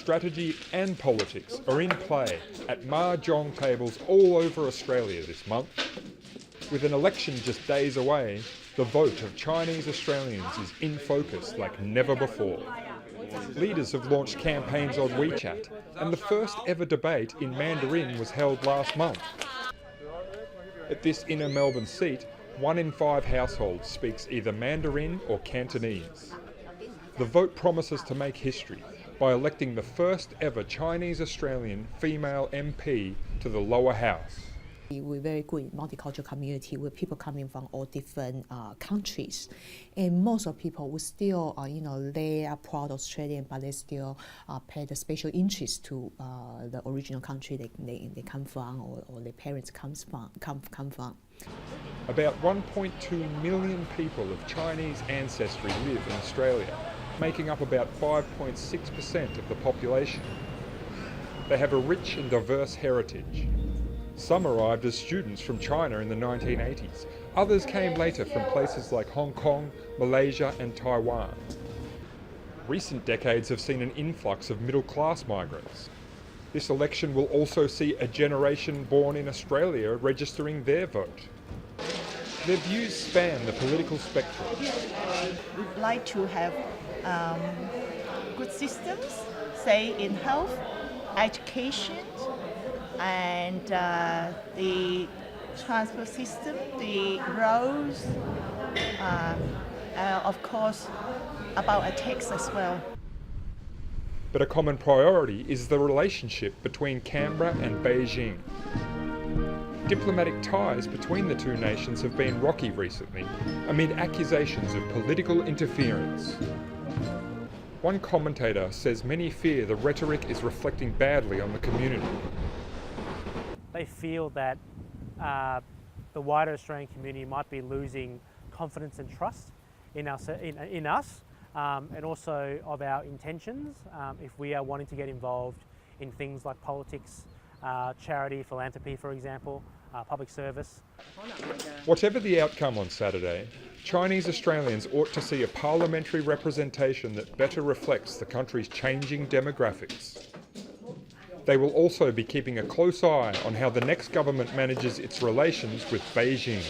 strategy and politics are in play at mahjong tables all over Australia this month. With an election just days away, the vote of Chinese Australians is in focus like never before. Leaders have launched campaigns on WeChat, and the first ever debate in Mandarin was held last month. At this inner Melbourne seat, 1 in 5 households speaks either Mandarin or Cantonese. The vote promises to make history by electing the first ever Chinese Australian female MP to the lower house. We're very good in multicultural community with people coming from all different countries, and most of people will still, they are proud Australian, but they still pay the special interest to the original country they come from, or their parents come from. About 1.2 million people of Chinese ancestry live in Australia, making up about 5.6% of the population. They have a rich and diverse heritage. Some arrived as students from China in the 1980s. Others came later from places like Hong Kong, Malaysia and Taiwan. Recent decades have seen an influx of middle-class migrants. This election will also see a generation born in Australia registering their vote. Their views span the political spectrum. We'd like to have good systems, say in health, education, and the transport system, the roads, of course, about ethics as well. But a common priority is the relationship between Canberra and Beijing. Diplomatic ties between the two nations have been rocky recently, amid accusations of political interference. One commentator says many fear the rhetoric is reflecting badly on the community. They feel that the wider Australian community might be losing confidence and trust in us, and also of our intentions if we are wanting to get involved in things like politics, charity, philanthropy, for example, public service. Whatever the outcome on Saturday, Chinese Australians ought to see a parliamentary representation that better reflects the country's changing demographics. They will also be keeping a close eye on how the next government manages its relations with Beijing.